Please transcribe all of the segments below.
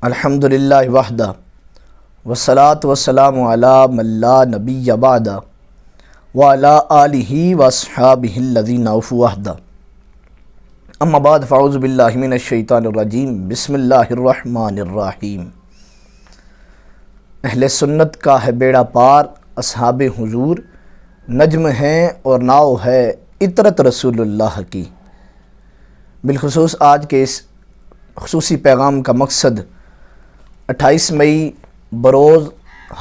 الحمدللہ وحدہ والصلاة والسلام علی من لا نبی بعدہ وعلی آلہ واصحابہ الذین اوفوا وحدہ اما بعد فاعوذ باللہ من الشیطان الرجیم بسم اللہ الرحمن الرحیم۔ اہل سنت کا ہے بیڑا پار اصحاب حضور، نجم ہیں اور ناؤ ہے عطرت رسول اللہ کی۔ بالخصوص آج کے اس خصوصی پیغام کا مقصد 28 مئی بروز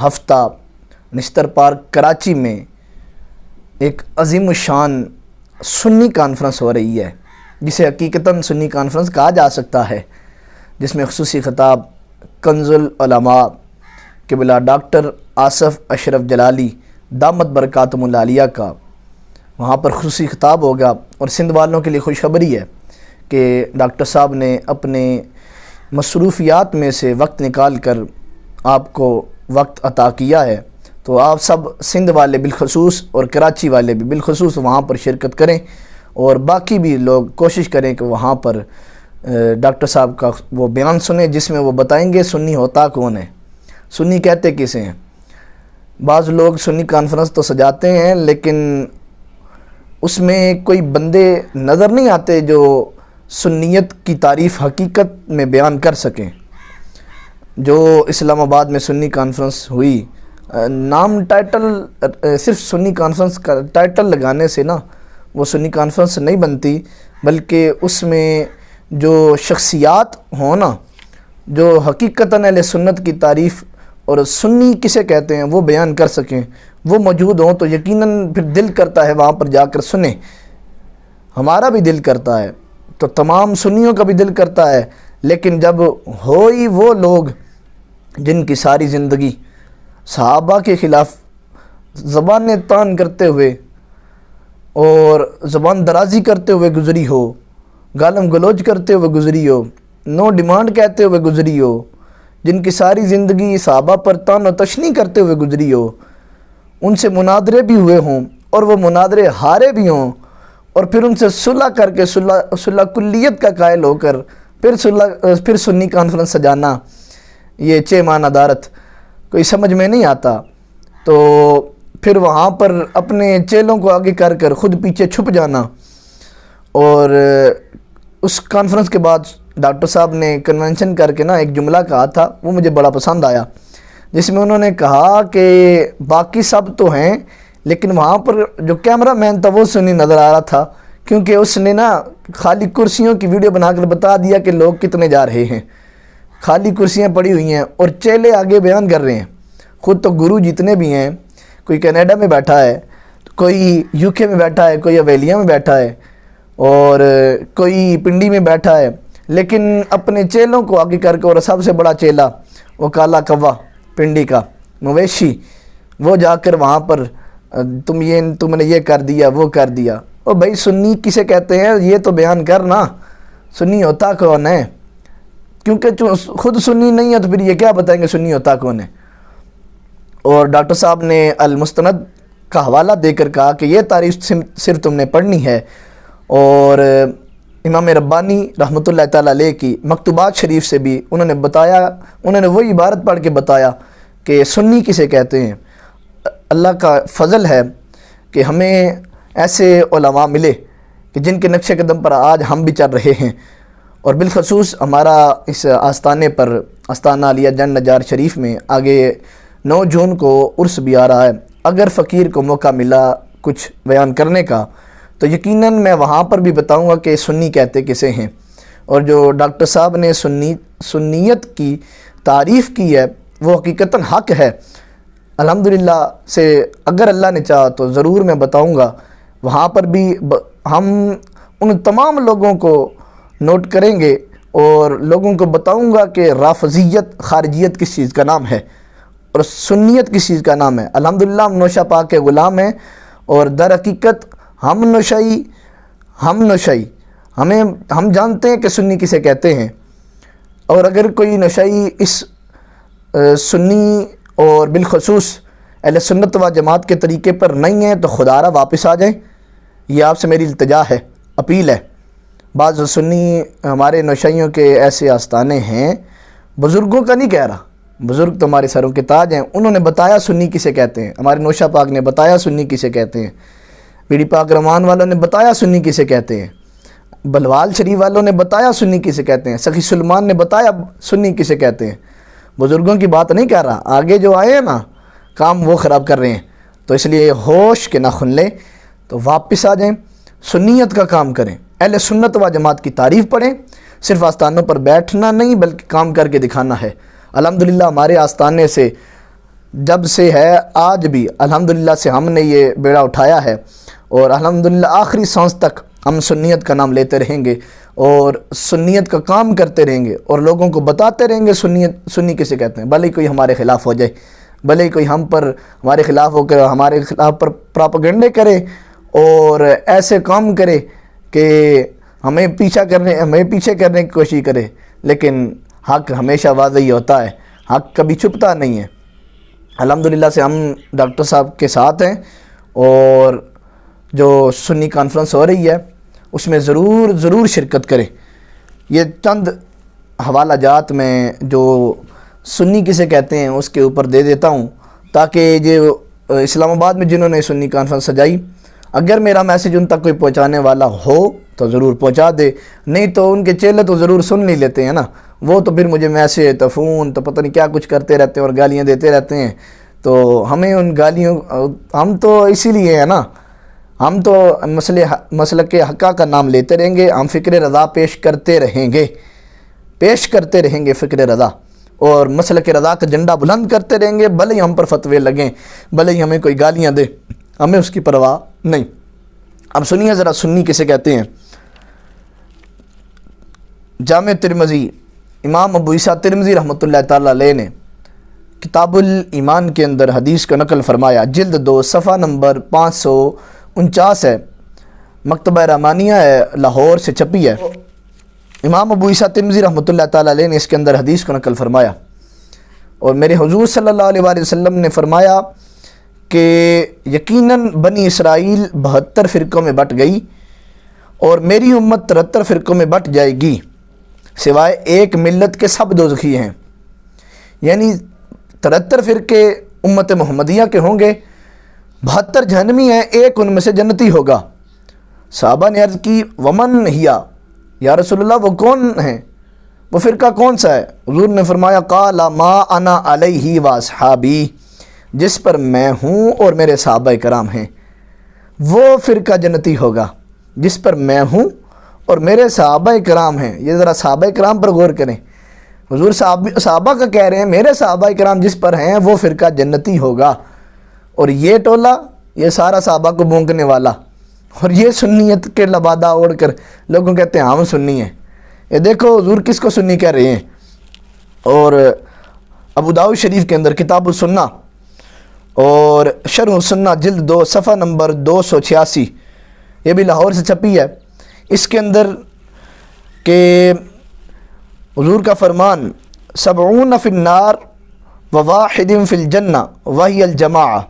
ہفتہ نشتر پارک کراچی میں ایک عظیم الشان سنی کانفرنس ہو رہی ہے، جسے حقیقتاً سنی کانفرنس کہا جا سکتا ہے، جس میں خصوصی خطاب کنز العلماء قبلہ ڈاکٹر آصف اشرف جلالی دامت برکاتہم العالیہ کا وہاں پر خصوصی خطاب ہوگا۔ اور سندھ والوں کے لیے خوشخبری ہے کہ ڈاکٹر صاحب نے اپنے مصروفیات میں سے وقت نکال کر آپ کو وقت عطا کیا ہے، تو آپ سب سندھ والے بالخصوص اور کراچی والے بھی بالخصوص وہاں پر شرکت کریں، اور باقی بھی لوگ کوشش کریں کہ وہاں پر ڈاکٹر صاحب کا وہ بیان سنیں، جس میں وہ بتائیں گے سنی ہوتا کون ہے، سنی کہتے کسے ہیں۔ بعض لوگ سنی کانفرنس تو سجاتے ہیں، لیکن اس میں کوئی بندے نظر نہیں آتے جو سنیت کی تعریف حقیقت میں بیان کر سکیں۔ جو اسلام آباد میں سنی کانفرنس ہوئی، نام ٹائٹل صرف سنی کانفرنس کا ٹائٹل لگانے سے نا وہ سنی کانفرنس نہیں بنتی، بلکہ اس میں جو شخصیات ہوں نا، جو حقیقتاً اہل سنت کی تعریف اور سنی کسے کہتے ہیں وہ بیان کر سکیں، وہ موجود ہوں، تو یقیناً پھر دل کرتا ہے وہاں پر جا کر سنیں۔ ہمارا بھی دل کرتا ہے، تو تمام سنیوں کا بھی دل کرتا ہے، لیکن جب ہوئی وہ لوگ جن کی ساری زندگی صحابہ کے خلاف زبانیں تان کرتے ہوئے اور زبان درازی کرتے ہوئے گزری ہو، گالم گلوچ کرتے ہوئے گزری ہو، نو ڈیمانڈ کہتے ہوئے گزری ہو، جن کی ساری زندگی صحابہ پر تان و تشنیع کرتے ہوئے گزری ہو، ان سے مناظرے بھی ہوئے ہوں اور وہ مناظرے ہارے بھی ہوں، اور پھر ان سے صلح کر کے صلح کلیت کا قائل ہو کر پھر سنی کانفرنس سجانا، یہ چہ معنی دارت کوئی سمجھ میں نہیں آتا۔ تو پھر وہاں پر اپنے چیلوں کو آگے کر کر خود پیچھے چھپ جانا۔ اور اس کانفرنس کے بعد ڈاکٹر صاحب نے کنونشن کر کے نا ایک جملہ کہا تھا، وہ مجھے بڑا پسند آیا، جس میں انہوں نے کہا کہ باقی سب تو ہیں، لیکن وہاں پر جو کیمرہ مین تھا وہ سنی نظر آ رہا تھا، کیونکہ اس نے نا خالی کرسیوں کی ویڈیو بنا کر بتا دیا کہ لوگ کتنے جا رہے ہیں، خالی کرسیاں پڑی ہوئی ہیں اور چیلے آگے بیان کر رہے ہیں۔ خود تو گرو جتنے بھی ہیں، کوئی کینیڈا میں بیٹھا ہے، کوئی یو کے میں بیٹھا ہے، کوئی اویلیا میں بیٹھا ہے، اور کوئی پنڈی میں بیٹھا ہے، لیکن اپنے چیلوں کو آگے کر کے، اور سب سے بڑا چیلا وہ کالا کوا پنڈی کا مویشی، وہ جا کر وہاں پر تم نے یہ کر دیا وہ کر دیا۔ اور بھائی سنی کسے کہتے ہیں یہ تو بیان کرنا، سنی ہوتا کون ہے، کیونکہ خود سنی نہیں ہے تو پھر یہ کیا بتائیں گے سنی ہوتا کون ہے۔ اور ڈاکٹر صاحب نے المستند کا حوالہ دے کر کہا کہ یہ تاریخ صرف تم نے پڑھنی ہے، اور امام ربانی رحمۃ اللہ تعالیٰ علیہ کی مکتوبات شریف سے بھی انہوں نے بتایا، انہوں نے وہی عبارت پڑھ کے بتایا کہ سنی کسے کہتے ہیں۔ اللہ کا فضل ہے کہ ہمیں ایسے علماء ملے کہ جن کے نقش قدم پر آج ہم بھی چل رہے ہیں، اور بالخصوص ہمارا اس آستانے پر آستانہ علیہ جن نجار شریف میں آگے 9 جون کو عرس بھی آ رہا ہے۔ اگر فقیر کو موقع ملا کچھ بیان کرنے کا تو یقیناً میں وہاں پر بھی بتاؤں گا کہ سنی کہتے کسے ہیں، اور جو ڈاکٹر صاحب نے سنیت کی تعریف کی ہے وہ حقیقتاً حق ہے۔ الحمدللہ سے اگر اللہ نے چاہا تو ضرور میں بتاؤں گا، وہاں پر بھی ہم ان تمام لوگوں کو نوٹ کریں گے اور لوگوں کو بتاؤں گا کہ رافضیت خارجیت کس چیز کا نام ہے اور سنیت کس چیز کا نام ہے۔ الحمدللہ ہم نوشہ پاک کے غلام ہیں، اور در حقیقت ہم نوشائی ہم جانتے ہیں کہ سنی کسے کہتے ہیں، اور اگر کوئی نشائی اس سنی اور بالخصوص اہل سنت و جماعت کے طریقے پر نہیں ہے تو خدا را واپس آ جائیں، یہ آپ سے میری التجا ہے، اپیل ہے۔ بعض سنی ہمارے نوشائیوں کے ایسے آستانے ہیں بزرگوں کا نہیں کہہ رہا، بزرگ تو ہمارے سروں کے تاج ہیں، انہوں نے بتایا سنی کسے کہتے ہیں، ہمارے نوشہ پاک نے بتایا سنی کسے کہتے ہیں، پیڑی پاک رحمان والوں نے بتایا سنی کسے کہتے ہیں، بلوال شریف والوں نے بتایا سنی کسے کہتے ہیں، سخی سلمان نے بتایا سنی کسے کہتے ہیں۔ بزرگوں کی بات نہیں کر رہا، آگے جو آئے ہیں نا کام وہ خراب کر رہے ہیں، تو اس لیے ہوش کے نہ کھن لیں، تو واپس آ جائیں، سنیت کا کام کریں، اہل سنت و جماعت کی تعریف پڑھیں، صرف آستانوں پر بیٹھنا نہیں بلکہ کام کر کے دکھانا ہے۔ الحمدللہ ہمارے آستانے سے جب سے ہے آج بھی الحمدللہ سے ہم نے یہ بیڑا اٹھایا ہے، اور الحمدللہ آخری سانس تک ہم سنیت کا نام لیتے رہیں گے اور سنیت کا کام کرتے رہیں گے، اور لوگوں کو بتاتے رہیں گے سنی کسے کہتے ہیں، بھلے ہی کوئی ہمارے خلاف ہو جائے، بھلے ہی کوئی ہمارے خلاف ہو کر ہمارے خلاف پر پراپیگنڈے کرے اور ایسے کام کرے کہ ہمیں پیچھے کرنے کی کوشش کرے، لیکن حق ہمیشہ واضح ہی ہوتا ہے، حق کبھی چھپتا نہیں ہے۔ الحمدللہ سے ہم ڈاکٹر صاحب کے ساتھ ہیں، اور جو سنی کانفرنس ہو رہی ہے اس میں ضرور شرکت کریں۔ یہ چند حوالہ جات میں جو سنی کسے کہتے ہیں اس کے اوپر دے دیتا ہوں، تاکہ جو اسلام آباد میں جنہوں نے سنی کانفرنس سجائی، اگر میرا میسیج ان تک کوئی پہنچانے والا ہو تو ضرور پہنچا دے، نہیں تو ان کے چیلے تو ضرور سن نہیں لیتے ہیں نا، وہ تو پھر مجھے میسیج تو فون تو پتہ نہیں کیا کچھ کرتے رہتے ہیں اور گالیاں دیتے رہتے ہیں، تو ہمیں ان گالیوں ہم تو اسی لیے ہیں نا، ہم تو مسلک حقہ کا نام لیتے رہیں گے، ہم فکر رضا پیش کرتے رہیں گے فکر رضا، اور مسلک رضا کا جھنڈا بلند کرتے رہیں گے، بھلے ہی ہم پر فتوے لگیں، بھلے ہی ہمیں کوئی گالیاں دے، ہمیں اس کی پرواہ نہیں۔ اب سنیے ذرا سنی کسے کہتے ہیں۔ جامع ترمذی، امام ابو عیسیٰ ترمذی رحمۃ اللہ تعالیٰ علیہ نے کتاب الایمان کے اندر حدیث کو نقل فرمایا، جلد 2 صفحہ نمبر 549 ہے، مکتبہ رحمانیہ ہے، لاہور سے چھپی ہے۔ امام ابو عیسیٰ ترمذی رحمۃ اللہ تعالیٰ علیہ نے اس کے اندر حدیث کو نقل فرمایا، اور میرے حضور صلی اللہ علیہ وآلہ وسلم نے فرمایا کہ یقیناً بنی اسرائیل 72 فرقوں میں بٹ گئی، اور میری امت 73 فرقوں میں بٹ جائے گی، سوائے ایک ملت کے سب دوزخی ہیں، یعنی 73 فرقے امت محمدیہ کے ہوں گے، 72 جہنمی ہیں، ایک ان میں سے جنتی ہوگا۔ صحابہ نے عرض کی ومن ہیا، یا رسول اللہ وہ کون ہیں، وہ فرقہ کون سا ہے؟ حضور نے فرمایا قال ما انا علیہ واصحابی، جس پر میں ہوں اور میرے صحابہ کرام ہیں، وہ فرقہ جنتی ہوگا جس پر میں ہوں اور میرے صحابہ کرام ہیں۔ یہ ذرا صحابہ کرام پر غور کریں، حضور صحابہ کا کہہ رہے ہیں میرے صحابہ کرام جس پر ہیں وہ فرقہ جنتی ہوگا، اور یہ ٹولہ یہ سارا صحابہ کو بونکنے والا، اور یہ سنیت کے لبادہ اوڑھ کر لوگوں کہتے ہیں ہم سنی ہیں۔ یہ دیکھو حضور کس کو سنی کہہ رہے ہیں۔ اور ابو داؤد شریف کے اندر کتاب السنہ اور شرح السنہ جلد 2 صفحہ نمبر 286، یہ بھی لاہور سے چھپی ہے، اس کے اندر کہ حضور کا فرمان 70 فی النار وواحد فی الجنہ وہی الجماعہ،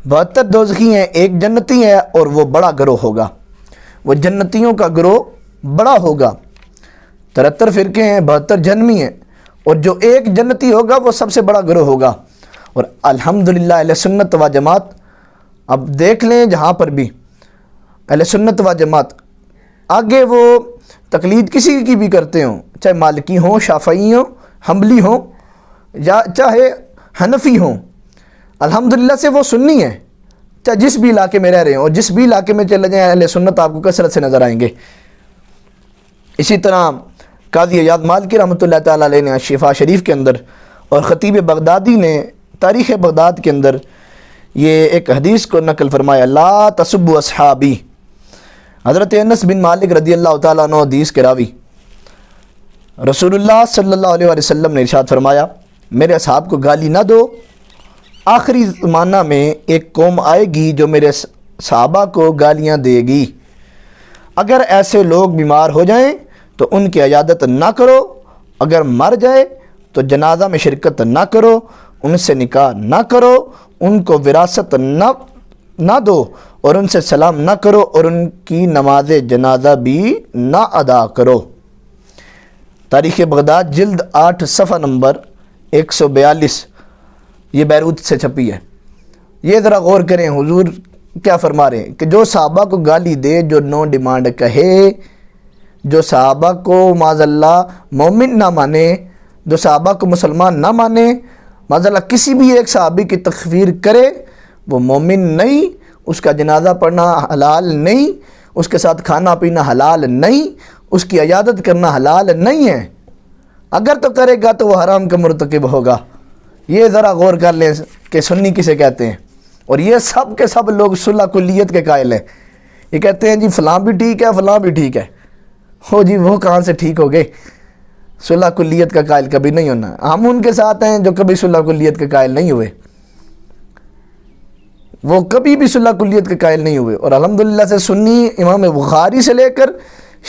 72 دوزخی ہیں، ایک جنتی ہے اور وہ بڑا گروہ ہوگا، وہ جنتیوں کا گروہ بڑا ہوگا۔ 73 فرقے ہیں، 72 جہنمی ہیں، اور جو ایک جنتی ہوگا وہ سب سے بڑا گروہ ہوگا۔ اور الحمدللہ اہل سنت و جماعت، اب دیکھ لیں جہاں پر بھی اہل سنت و جماعت، آگے وہ تقلید کسی کی بھی کرتے ہوں، چاہے مالکی ہوں، شافعی ہوں، حنبلی ہوں، یا چاہے حنفی ہوں، الحمدللہ سے وہ سنی ہیں، چاہے جس بھی علاقے میں رہ رہے ہوں، اور جس بھی علاقے میں چلے جائیں اہل سنت آپ کو کثرت سے نظر آئیں گے۔ اسی طرح قاضی ایاز مالکی رحمۃ اللہ تعالیٰ علیہ نے شفا شریف کے اندر، اور خطیب بغدادی نے تاریخ بغداد کے اندر یہ ایک حدیث کو نقل فرمایا، لا تسبوا اصحابی۔ حضرت انس بن مالک رضی اللہ تعالیٰ عنہ حدیث کے راوی، رسول اللہ صلی اللہ علیہ وسلم نے ارشاد فرمایا میرے اصحاب کو گالی نہ دو، آخری زمانہ میں ایک قوم آئے گی جو میرے صحابہ کو گالیاں دے گی، اگر ایسے لوگ بیمار ہو جائیں تو ان کی عیادت نہ کرو، اگر مر جائے تو جنازہ میں شرکت نہ کرو، ان سے نکاح نہ کرو، ان کو وراثت نہ دو، اور ان سے سلام نہ کرو، اور ان کی نماز جنازہ بھی نہ ادا کرو۔ تاریخ بغداد جلد 8 صفحہ نمبر 142، یہ بیروت سے چھپی ہے۔ یہ ذرا غور کریں حضور کیا فرما رہے ہیں کہ جو صحابہ کو گالی دے، جو نو ڈیمانڈ کہے، جو صحابہ کو معاذ اللہ مومن نہ مانے، جو صحابہ کو مسلمان نہ مانے، معاذ اللہ کسی بھی ایک صحابی کی تکفیر کرے، وہ مومن نہیں، اس کا جنازہ پڑھنا حلال نہیں، اس کے ساتھ کھانا پینا حلال نہیں، اس کی عیادت کرنا حلال نہیں ہے۔ اگر تو کرے گا تو وہ حرام کا مرتکب ہوگا۔ یہ ذرا غور کر لیں کہ سنی کسے کہتے ہیں۔ اور یہ سب کے سب لوگ صلح کلیت کے قائل ہیں۔ یہ کہتے ہیں جی فلاں بھی ٹھیک ہے، فلاں بھی ٹھیک ہے۔ ہو جی وہ کہاں سے ٹھیک ہو گئے؟ صلح کلیت کا قائل کبھی نہیں ہونا۔ ہم ان کے ساتھ ہیں جو کبھی صلح کلیت کے قائل نہیں ہوئے، وہ کبھی بھی صلح کلیت کے قائل نہیں ہوئے۔ اور الحمدللہ سے سنی امام بخاری سے لے کر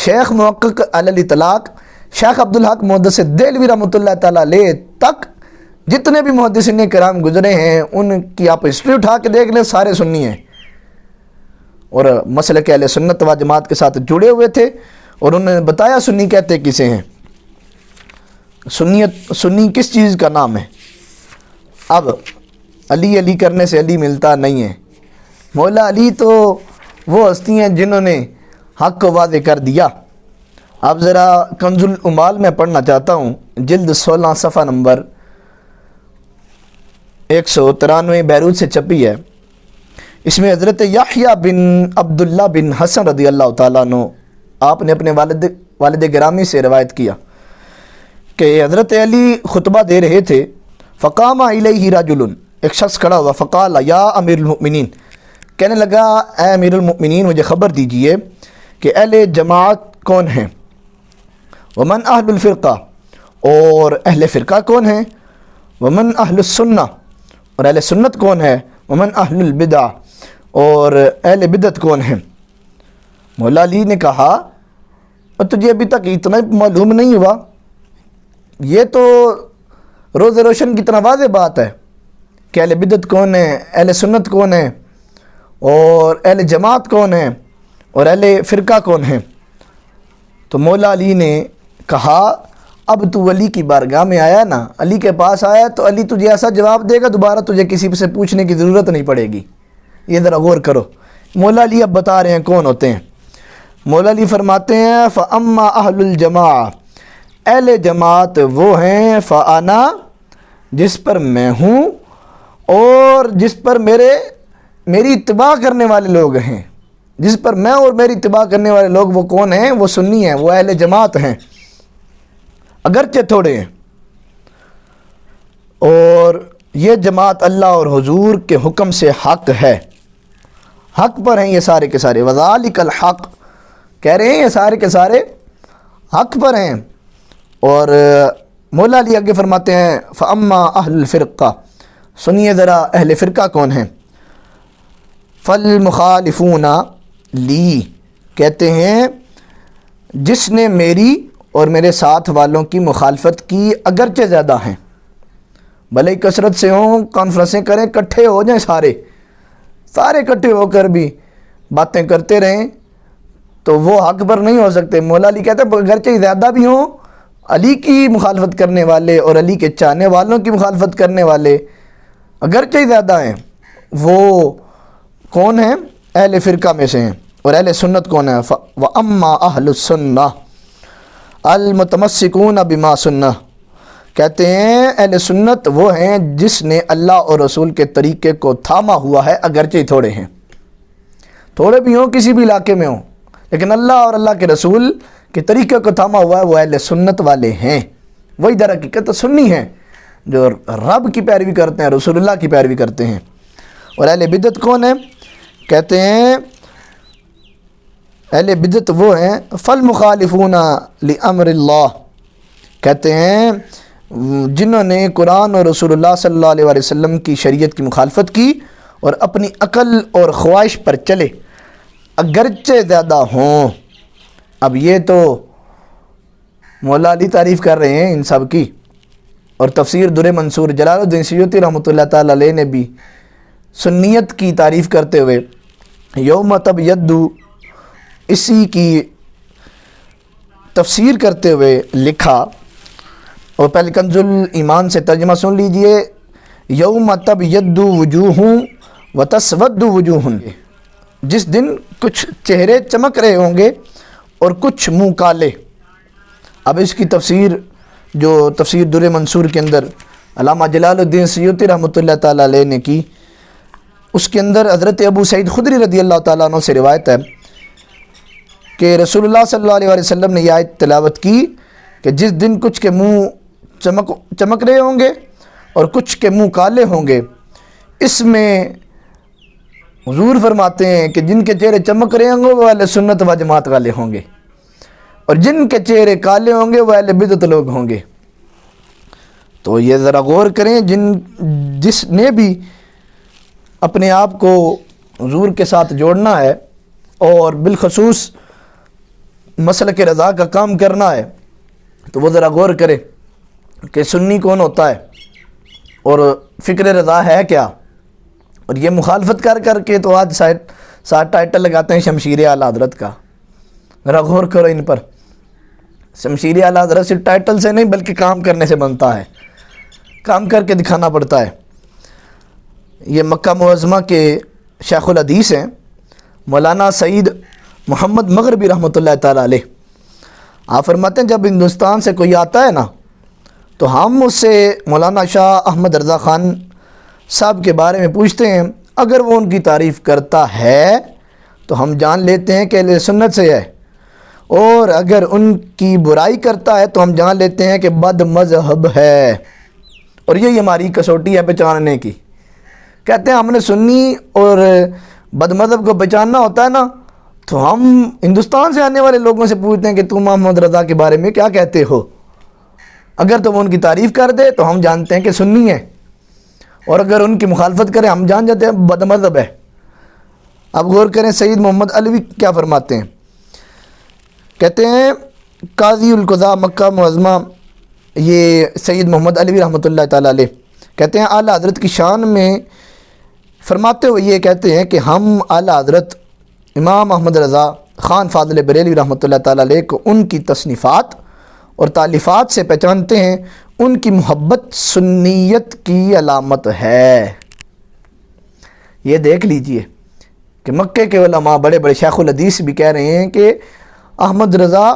شیخ محقق علی الاطلاق شیخ عبدالحق محدث دہلوی رحمۃ اللہ تعالیٰ علیہ تک جتنے بھی محدثین کرام گزرے ہیں، ان کی آپ ہسٹری اٹھا کے دیکھ لیں، سارے سنی ہیں اور مسلک اہل سنت و جماعت کے ساتھ جڑے ہوئے تھے۔ اور انہوں نے بتایا سنی کہتے کسے ہیں، سنی کس چیز کا نام ہے۔ اب علی علی کرنے سے علی ملتا نہیں ہے۔ مولا علی تو وہ ہستی ہیں جنہوں نے حق کو واضح کر دیا۔ اب ذرا کنز العمال میں پڑھنا چاہتا ہوں، جلد 16 صفحہ نمبر 193 بیروت سے چھپی ہے۔ اس میں حضرت یحییٰ بن عبداللہ بن حسن رضی اللہ تعالیٰ عنہ آپ نے اپنے والد گرامی سے روایت کیا کہ حضرت علی خطبہ دے رہے تھے، فقام الیہ رجل، ایک شخص کھڑا ہوا، فقال یا امیر المؤمنین، کہنے لگا اے امیر المؤمنین مجھے خبر دیجئے کہ اہل جماعت کون ہیں، ومن اہل الفرقہ، اور اہل فرقہ کون ہیں، ومن اہل السنہ، اور اہل سنت کون ہے، ومن اہل البدع، اور اہل بدعت کون ہیں۔ مولا علی نے کہا اور تجھے ابھی تک اتنا معلوم نہیں ہوا؟ یہ تو روز روشن کی طرح واضح بات ہے کہ اہل بدعت کون ہے، اہل سنت کون ہے، اور اہل جماعت کون ہے، اور اہل فرقہ کون ہیں۔ تو مولا علی نے کہا اب تو علی کی بارگاہ میں آیا نا، علی کے پاس آیا تو علی تجھے ایسا جواب دے گا دوبارہ تجھے کسی سے پوچھنے کی ضرورت نہیں پڑے گی۔ یہ ذرا غور کرو، مولا علی اب بتا رہے ہیں کون ہوتے ہیں۔ مولا علی فرماتے ہیں فَأَمَّا أَهْلُ الْجَمَاعَةِ، اہل جماعت وہ ہیں، فَأَنَا، جس پر میں ہوں اور جس پر میری اتباع کرنے والے لوگ ہیں، جس پر میں اور میری اتباع کرنے والے لوگ وہ کون ہیں؟ وہ سنی ہیں، وہ اہل جماعت ہیں، اگرچہ تھوڑے ہیں۔ اور یہ جماعت اللہ اور حضور کے حکم سے حق ہے، حق پر ہیں یہ سارے کے سارے، وَذَلِكَ الْحَقُ، کہہ رہے ہیں یہ سارے کے سارے حق پر ہیں۔ اور مولا علی آگے فرماتے ہیں فَأَمَّا أَهْلُ الْفِرْقَةِ، سنیے ذرا اہل فرقہ کون ہیں۔ فَالْمُخَالِفُونَ لی، کہتے ہیں جس نے میری اور میرے ساتھ والوں کی مخالفت کی اگرچہ زیادہ ہیں، بھلے ہی کثرت سے ہوں، کانفرنسیں کریں، کٹھے ہو جائیں، سارے کٹھے ہو کر بھی باتیں کرتے رہیں تو وہ حق پر نہیں ہو سکتے۔ مولا علی کہتے ہیں اگرچہ زیادہ بھی ہوں، علی کی مخالفت کرنے والے اور علی کے چاہنے والوں کی مخالفت کرنے والے اگرچہ زیادہ ہیں، وہ کون ہیں؟ اہل فرقہ میں سے ہیں۔ اور اہل سنت کون ہیں؟ وَأَمَّا أَهْلُ السُّنَّةِ الْمُتَمَسِّكُونَ بِمَا سُنَّةِ، کہتے ہیں اہل سنت وہ ہیں جس نے اللہ اور رسول کے طریقے کو تھاما ہوا ہے، اگرچہ تھوڑے ہیں، تھوڑے بھی ہوں، کسی بھی علاقے میں ہوں، لیکن اللہ اور اللہ کے رسول کے طریقے کو تھاما ہوا ہے، وہ اہل سنت والے ہیں۔ وہی در حقیقت سنی ہیں جو رب کی پیروی کرتے ہیں، رسول اللہ کی پیروی کرتے ہیں۔ اور اہل بدعت کون ہیں؟ کہتے ہیں اہل بدعت وہ ہیں فالمخالفون لامر اللہ، کہتے ہیں جنہوں نے قرآن اور رسول اللہ صلی اللہ علیہ وسلم کی شریعت کی مخالفت کی اور اپنی عقل اور خواہش پر چلے اگرچہ زیادہ ہوں۔ اب یہ تو مولا علی تعریف کر رہے ہیں ان سب کی، اور تفسیر در منصور جلال الدین سیوطی رحمۃ اللہ تعالیٰ علیہ نے بھی سنیت کی تعریف کرتے ہوئے یوم تبیض، اسی کی تفسیر کرتے ہوئے لکھا، اور پہلے کنز الایمان سے ترجمہ سن لیجئے، یوم تبیض وجوہ وتسود وجوہ، جس دن کچھ چہرے چمک رہے ہوں گے اور کچھ منہ کالے۔ اب اس کی تفسیر جو تفسیر در منصور کے اندر علامہ جلال الدین سیوطی رحمۃ اللہ تعالیٰ علیہ نے کی، اس کے اندر حضرت ابو سعید خدری رضی اللہ تعالیٰ عنہ سے روایت ہے کہ رسول اللہ صلی اللہ علیہ وسلم نے یہ آیت تلاوت کی کہ جس دن کچھ کے منہ چمک رہے ہوں گے اور کچھ کے منہ کالے ہوں گے، اس میں حضور فرماتے ہیں کہ جن کے چہرے چمک رہے ہوں گے وہ اہل سنت و جماعت والے ہوں گے، اور جن کے چہرے کالے ہوں گے وہ اہل بدعت لوگ ہوں گے۔ تو یہ ذرا غور کریں، جس نے بھی اپنے آپ کو حضور کے ساتھ جوڑنا ہے اور بالخصوص مسلک رضا کا کام کرنا ہے، تو وہ ذرا غور کرے کہ سنی کون ہوتا ہے اور فکر رضا ہے کیا۔ اور یہ مخالفت کر کے تو آج ساتھ ٹائٹل لگاتے ہیں شمشیر اعلیٰ حضرت کا، ذرا غور کرو ان پر۔ شمشیر اعلیٰ حضرت صرف ٹائٹل سے نہیں بلکہ کام کرنے سے بنتا ہے، کام کر کے دکھانا پڑتا ہے۔ یہ مکہ معظمہ کے شیخ الحدیث ہیں مولانا سعید محمد مغربی رحمۃ اللہ تعالیٰ علیہ۔ آپ فرماتے ہیں جب ہندوستان سے کوئی آتا ہے نا تو ہم اس سے مولانا شاہ احمد رضا خان صاحب کے بارے میں پوچھتے ہیں، اگر وہ ان کی تعریف کرتا ہے تو ہم جان لیتے ہیں کہ اہل سنت سے ہے، اور اگر ان کی برائی کرتا ہے تو ہم جان لیتے ہیں کہ بد مذہب ہے۔ اور یہی ہماری کسوٹی ہے پہچاننے کی۔ کہتے ہیں ہم نے سنی اور بد مذہب کو پہچاننا ہوتا ہے نا تو ہم ہندوستان سے آنے والے لوگوں سے پوچھتے ہیں کہ تم محمد رضا کے بارے میں کیا کہتے ہو، اگر تم ان کی تعریف کر دے تو ہم جانتے ہیں کہ سنی ہے، اور اگر ان کی مخالفت کریں ہم جان جاتے ہیں بد مذہب ہے۔ اب غور کریں سید محمد علوی کیا فرماتے ہیں، کہتے ہیں قاضی القضاء مکہ معظمہ، یہ سید محمد علوی رحمۃ اللہ تعالیٰ علیہ کہتے ہیں اعلیٰ حضرت کی شان میں فرماتے ہوئے یہ کہتے ہیں کہ ہم اعلیٰ حضرت امام احمد رضا خان فاضل بریلوی رحمۃ اللہ تعالیٰ علیہ کو ان کی تصنیفات اور تالیفات سے پہچانتے ہیں، ان کی محبت سنیت کی علامت ہے۔ یہ دیکھ لیجئے کہ مکے کے علماء بڑے بڑے شیخ الحدیث بھی کہہ رہے ہیں کہ احمد رضا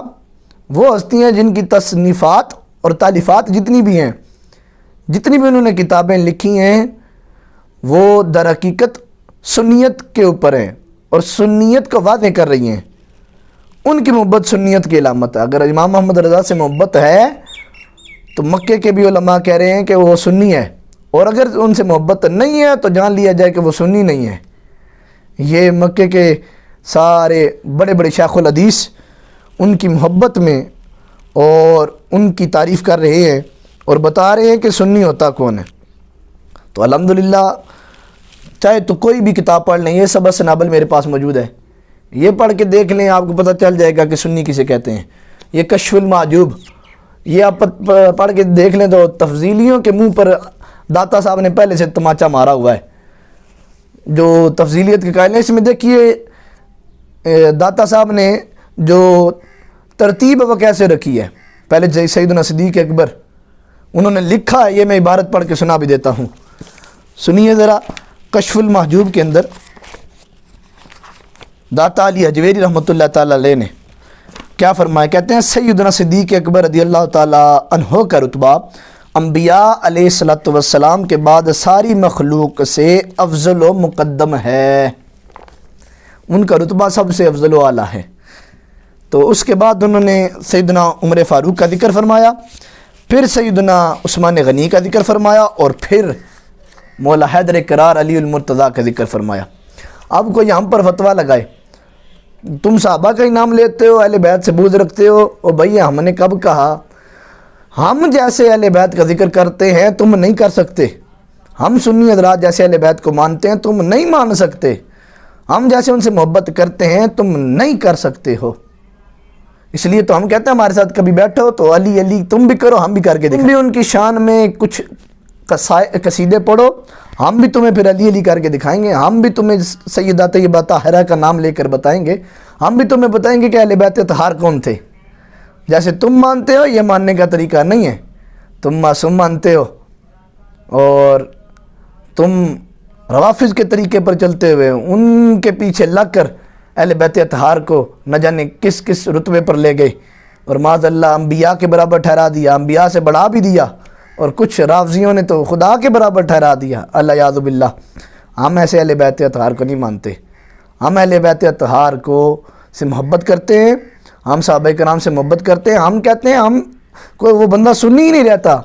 وہ ہستی ہیں جن کی تصنیفات اور تالیفات جتنی بھی ہیں، جتنی بھی انہوں نے کتابیں لکھی ہیں، وہ در حقیقت سنیت کے اوپر ہیں اور سنیت کو واضح کر رہی ہیں۔ ان کی محبت سنیت کی علامت ہے۔ اگر امام محمد رضا سے محبت ہے تو مکے کے بھی علماء کہہ رہے ہیں کہ وہ سنی ہے، اور اگر ان سے محبت نہیں ہے تو جان لیا جائے کہ وہ سنی نہیں ہے۔ یہ مکے کے سارے بڑے بڑے شیخ الحدیث ان کی محبت میں اور ان کی تعریف کر رہے ہیں اور بتا رہے ہیں کہ سنی ہوتا کون ہے۔ تو الحمدللہ چاہے تو کوئی بھی کتاب پڑھ لیں، یہ سبس ناول میرے پاس موجود ہے، یہ پڑھ کے دیکھ لیں، آپ کو پتہ چل جائے گا کہ سنی کسے کہتے ہیں۔ یہ کشف المعجوب، یہ آپ پڑھ کے دیکھ لیں تو تفضیلیوں کے منہ پر داتا صاحب نے پہلے سے تماچا مارا ہوا ہے۔ جو تفضیلیت کے قائل ہیں اس میں دیکھیے داتا صاحب نے جو ترتیب وہ کیسے رکھی ہے۔ پہلے سیدنا صدیق اکبر انہوں نے لکھا ہے، یہ میں عبارت پڑھ کے سنا بھی دیتا ہوں، سنیے ذرا۔ کشف المحجوب کے اندر داتا علی حجویری رحمۃ اللہ تعالیٰ علیہ نے کیا فرمایا، کہتے ہیں سیدنا صدیق اکبر رضی اللہ تعالیٰ عنہ کا رتبہ انبیاء علیہ الصلوۃ والسلام کے بعد ساری مخلوق سے افضل و مقدم ہے، ان کا رتبہ سب سے افضل و اعلیٰ ہے۔ تو اس کے بعد انہوں نے سیدنا عمر فاروق کا ذکر فرمایا، پھر سیدنا عثمان غنی کا ذکر فرمایا، اور پھر مولا حیدر کرار علی المرتضیٰ کا ذکر فرمایا۔ اب کوئی ہم پر فتویٰ لگائے تم صحابہ کا ہی نام لیتے ہو، اہل بیت سے بغض رکھتے ہو، اور بھئی ہم نے کب کہا؟ ہم جیسے اہل بیت کا ذکر کرتے ہیں تم نہیں کر سکتے، ہم سنی حضرات جیسے اہل بیت کو مانتے ہیں تم نہیں مان سکتے، ہم جیسے ان سے محبت کرتے ہیں تم نہیں کر سکتے ہو۔ اس لیے تو ہم کہتے ہیں ہمارے ساتھ کبھی بیٹھو تو علی علی تم بھی کرو ہم بھی کر کے دکھائیں، تم بھی ان کی شان میں کچھ قصیدے پڑھو، ہم بھی تمہیں پھر علی علی کر کے دکھائیں گے، ہم بھی تمہیں سیدہ طیبہ طاہرہ کا نام لے کر بتائیں گے، ہم بھی تمہیں بتائیں گے کہ اہل بیت اطہار کون تھے۔ جیسے تم مانتے ہو یہ ماننے کا طریقہ نہیں ہے. تم معصوم مانتے ہو اور تم روافض کے طریقے پر چلتے ہوئے ان کے پیچھے لگ کر اہل بیت اطہار کو نہ جانے کس کس رتبے پر لے گئے اور معاذ اللہ انبیاء کے برابر ٹھہرا دیا, انبیاء سے بڑھا بھی دیا, اور کچھ رافضیوں نے تو خدا کے برابر ٹھہرا دیا. اللہ یعذ باللہ. ہم ایسے اہل بیت اطہار کو نہیں مانتے. ہم اہل بیت اطہار کو سے محبت کرتے ہیں, ہم صحابہ کرام سے محبت کرتے ہیں. ہم کہتے ہیں ہم کوئی وہ بندہ سنی ہی نہیں رہتا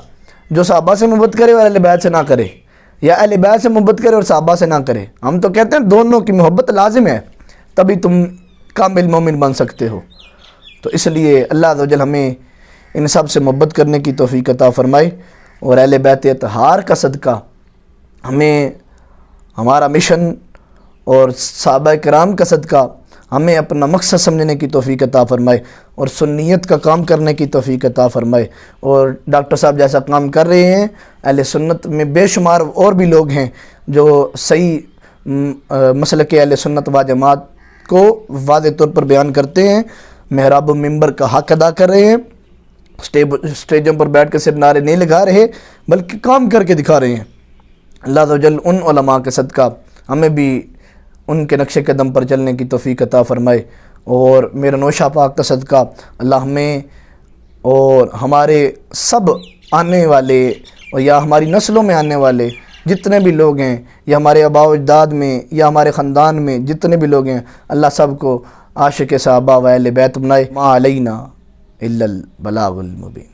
جو صحابہ سے محبت کرے اور اہل بیت سے نہ کرے, یا اہل بیت سے محبت کرے اور صحابہ سے نہ کرے. ہم تو کہتے ہیں دونوں کی محبت لازم ہے, تبھی تم کامل مومن بن سکتے ہو. تو اس لیے اللہ عز و جل ہمیں ان سب سے محبت کرنے کی توفیق عطا فرمائے, اور اہل بیت اطہار کا صدقہ ہمیں ہمارا مشن اور صحابہ کرام کا صدقہ ہمیں اپنا مقصد سمجھنے کی توفیق عطا فرمائے اور سنیت کا کام کرنے کی توفیق عطا فرمائے. اور ڈاکٹر صاحب جیسا کام کر رہے ہیں, اہل سنت میں بے شمار اور بھی لوگ ہیں جو صحیح مسلک اہل سنت و جماعت کو واضح طور پر بیان کرتے ہیں, محراب و منبر کا حق ادا کر رہے ہیں, اسٹیجوں پر بیٹھ کے صرف نعرے نہیں لگا رہے بلکہ کام کر کے دکھا رہے ہیں. اللہ عز و جل ان علماء کے صدقہ ہمیں بھی ان کے نقش قدم پر چلنے کی توفیق عطا فرمائے. اور میرا نوشہ پاک کا صدقہ اللہ ہمیں اور ہمارے سب آنے والے اور یا ہماری نسلوں میں آنے والے جتنے بھی لوگ ہیں, یا ہمارے آباء و اجداد میں یا ہمارے خاندان میں جتنے بھی لوگ ہیں, اللہ سب کو عاشق صحابہ و اہل بیت بنائے. ما علینا الا البلاغ المبین.